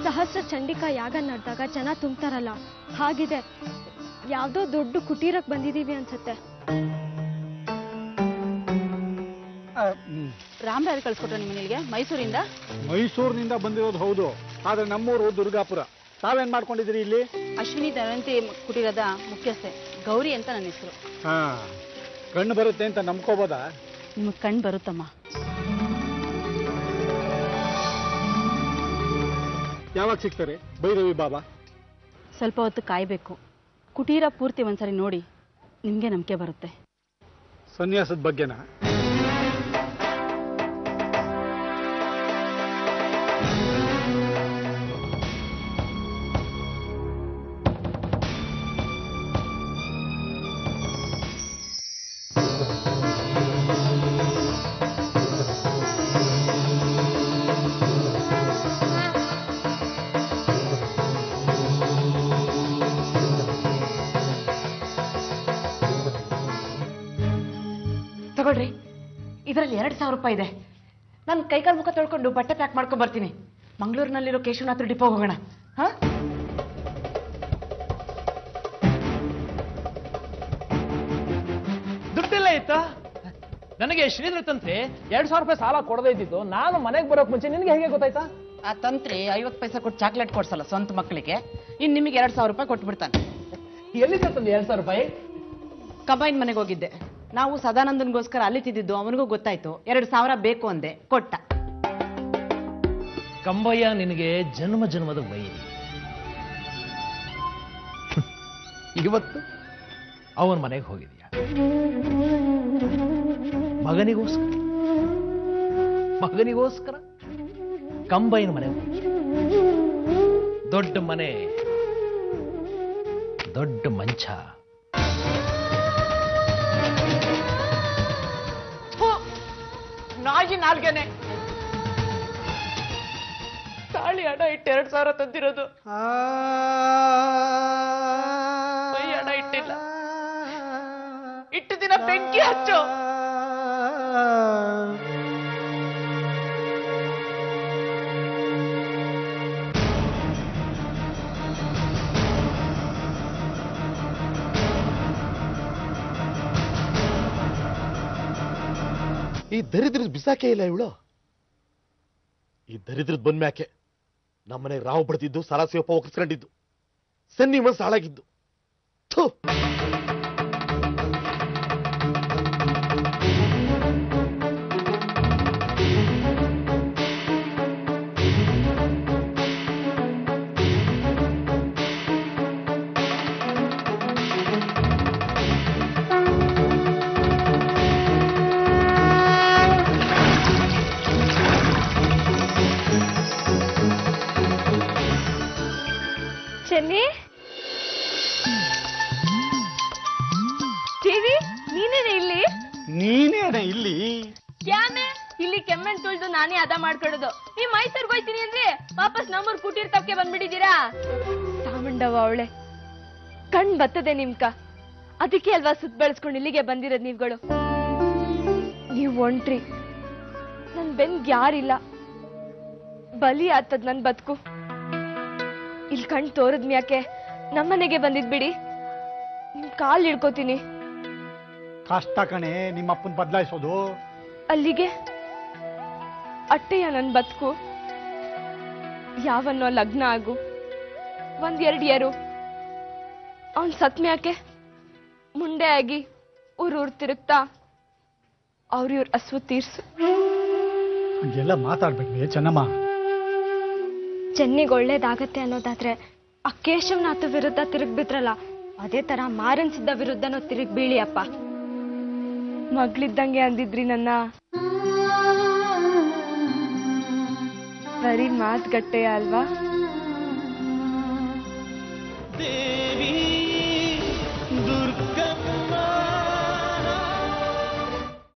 ಸಹಸ್ರ ಚಂಡಿಕಾ ಯಾಗ ನಡೆದಾಗ ಜನ ತುಂಬ್ತಾರಲ್ಲ ಹಾಗಿದೆ. ಯಾವ್ದೋ ದೊಡ್ಡ ಕುಟೀರಕ್ಕೆ ಬಂದಿದೀವಿ ಅನ್ಸುತ್ತೆ. ರಾಮರಾಜ್ ಕಳ್ಸ್ಕೊಟ್ರ ನಿಮ್ಮ ಮನೆಗೆ ಮೈಸೂರಿಂದ? ಮೈಸೂರಿನಿಂದ ಬಂದಿರೋದು ಹೌದು, ಆದ್ರೆ ನಮ್ಮೂರು ದುರ್ಗಾಪುರ. ತಾವೇನ್ ಮಾಡ್ಕೊಂಡಿದ್ದೀರಿ ಇಲ್ಲಿ? ಅಶ್ವಿನಿ ದಮಯಂತಿ ಕುಟೀರದ ಮುಖ್ಯಸ್ಥೆ ಗೌರಿ ಅಂತ ನನ್ನ ಹೆಸರು. ಕಣ್ಣು ಬರುತ್ತೆ ಅಂತ ನಂಬ್ಕೋಬೋದಾ? ನಿಮಗೆ ಕಣ್ಣು ಬರುತ್ತಮ್ಮ. ಯಾವಾಗ ಸಿಗ್ತಾರೆ ಭೈರವಿ ಬಾಬಾ? ಸ್ವಲ್ಪ ಹೊತ್ತು ಕಾಯಬೇಕು. ಕುಟೀರ ಪೂರ್ತಿ ಒಂದ್ಸರಿ ನೋಡಿ ನಿಮ್ಗೆ ನಂಬಿಕೆ ಬರುತ್ತೆ. ಸನ್ಯಾಸದ ಬಗ್ಗೆನಾ? ತಗೊಳ್ರಿ, ಇದರಲ್ಲಿ 2,000 ರೂಪಾಯಿ ಇದೆ. ನಾನು ಕೈಕಾಲು ಮುಖ ತೊಳ್ಕೊಂಡು ಬಟ್ಟೆ ಪ್ಯಾಕ್ ಮಾಡ್ಕೊಂಡ್ ಬರ್ತೀನಿ. ಮಂಗಳೂರಿನಲ್ಲಿರೋ ಕೇಶವನಾಥ್ ಡಿಪೋ ಹೋಗೋಣ. ದುಡ್ಡಿಲ್ಲ ಇತ್ತ? ನನಗೆ ಶ್ರೀಧರ ತಂತ್ರಿ 2,000 ರೂಪಾಯಿ ಸಾಲ ಕೊಡದೇ ಇದ್ದಿದ್ದು ನಾನು ಮನೆಗೆ ಬರೋಕ್ ಮುಂಚೆ ನಿನ್ಗೆ ಹೇಗೆ ಗೊತ್ತಾಯ್ತಾ? ಆ ತಂತ್ರಿ 50 ಪೈಸೆ ಕೊಟ್ಟು ಚಾಕ್ಲೇಟ್ ಕೊಡ್ಸಲ್ಲ ಸ್ವಂತ ಮಕ್ಕಳಿಗೆ. ಇನ್ನು ನಿಮಗೆ 2,000 ರೂಪಾಯಿ ಕೊಟ್ಟು ಬಿಡ್ತಾನೆ. ಎಲ್ಲಿ ತಂದು 2,000 ರೂಪಾಯಿ? ಕಂಬೈನ್ ಮನೆಗೆ ಹೋಗಿದ್ದೆ. ನಾವು ಸದಾನಂದನ್ಗೋಸ್ಕರ ಅಲ್ಲಿ ತಿದ್ದಿದ್ದು ಅವನಿಗೂ ಗೊತ್ತಾಯ್ತು. 2,000 ಬೇಕು ಅಂದೆ, ಕೊಟ್ಟ. ಕಂಬಯ್ಯ ನಿನಗೆ ಜನ್ಮ ಜನ್ಮದ ವೈರಿ. ಇವತ್ತು ಅವನ ಮನೆಗೆ ಹೋಗಿದ್ಯಾ ಮಗನಿಗೋಸ್ಕರ ಕಂಬೈನ ಮನೆಗೆ ಹೋಗಿ. ದೊಡ್ಡ ಮನೆ, ದೊಡ್ಡ ಮಂಚ. ನಾಗಿ ನಾಲ್ಗೆನೆ ತಾಳಿ ಹಣ ಇಟ್ಟು 2,000 ತಂದಿರೋದು. ಹಣ ಇಟ್ಟಿಲ್ಲ. ಇಟ್ಟು ದಿನ ಬೆಂಕಿ ಹಚ್ಚು. ಈ ದರಿದ್ರದ ಬಿಸಾಕೆ ಇಲ್ಲ ಇವಳು. ಈ ದರಿದ್ರದ ಬಂದ್ಮ್ಯಾಕೆ ನಮ್ಮನೆಗೆ ರಾವ್ ಬಡ್ತಿದ್ದು, ಸಾಲ ಸೇವಪ್ಪ ಒಕ್ಕರ್ಸ್ಕೊಂಡಿದ್ದು, ಸನ್ನಿ ಮನ್ಸು ಹಾಳಾಗಿದ್ದು. ಚೆನ್ನಿ, ಟಿವಿ ನೀನೇನೆ ಇಲ್ಲಿ? ನೀನೇನೆ ಇಲ್ಲಿ? ಯಾನೆ ಇಲ್ಲಿ ಕೆಮ್ಮೆಣ್ ತುಳ್ದು ನಾನೇ ಅದ ಮಾಡ್ಕೊಡೋದು. ನೀವ್ ಮೈಸೂರ್ಗೆ ಹೋಯ್ತೀನಿ ಅಂದ್ರೆ ವಾಪಸ್ ನಮ್ಮೂರ್ ಕುಟೀರ್ ತಪ್ಪಕ್ಕೆ ಬಂದ್ಬಿಟ್ಟಿದ್ದೀರಾ? ತಾಮಂಡವ ಅವಳೆ ಕಣ್ ಬರ್ತದೆ ನಿಮ್ಕ. ಅದಕ್ಕೆ ಅಲ್ವಾ ಸುತ್ತ ಬೆಳೆಸ್ಕೊಂಡು ಇಲ್ಲಿಗೆ ಬಂದಿರೋದ್ ನೀವ್ಗಳು. ನೀವ್ ಒಂಟ್ರಿ, ನನ್ ಬೆನ್ಗ್ ಯಾರಿಲ್ಲ. ಬಲಿ ಆಗ್ತದ ನನ್ ಬದುಕು. ಇಲ್ಲಿ ಕಣ್ ತೋರದ್ಮ್ಯಾಕೆ ನಮ್ಮನೆಗೆ ಬಂದಿದ್ ಬಿಡಿ. ನಿಮ್ ಕಾಲ್ ಹಿಡ್ಕೋತೀನಿ. ಕಷ್ಟ ಕಣೆ ನಿಮ್ಮಪ್ಪನ್ ಬದಲಾಯಿಸೋದು. ಅಲ್ಲಿಗೆ ಅಟ್ಟೆಯ ನನ್ ಬದುಕು. ಯಾವನ್ನೋ ಲಗ್ನ ಆಗು, 1-2 ಏರು. ಅವನ್ ಸತ್ಮ್ಯಾಕೆ ಮುಂಡೆ ಆಗಿ ಊರೂರ್ ತಿರುಗ್ತಾ ಅವ್ರ ಹಸ್ವು ತೀರ್ಸು. ಹಂಗೆಲ್ಲ ಮಾತಾಡ್ಬೇಡ್ವೆ ಚೆನ್ನಮ್ಮ. ಚೆನ್ನಿಗೆ ಒಳ್ಳೇದಾಗತ್ತೆ ಅನ್ನೋದಾದ್ರೆ ಆ ಕೇಶವನಾಥ ವಿರುದ್ಧ ತಿರುಗ್ಬಿದ್ರಲ್ಲ, ಅದೇ ತರ ಮಾರನ್ ಸಿದ್ಧ ವಿರುದ್ಧನೂ ತಿರುಗ್ ಬೀಳಿ ಅಪ್ಪ. ಮಗ್ಳಿದ್ದಂಗೆ ಅಂದಿದ್ರಿ ನನ್ನ. ಬರೀ ಮಾತುಗಟ್ಟೆಯ ಅಲ್ವಾ?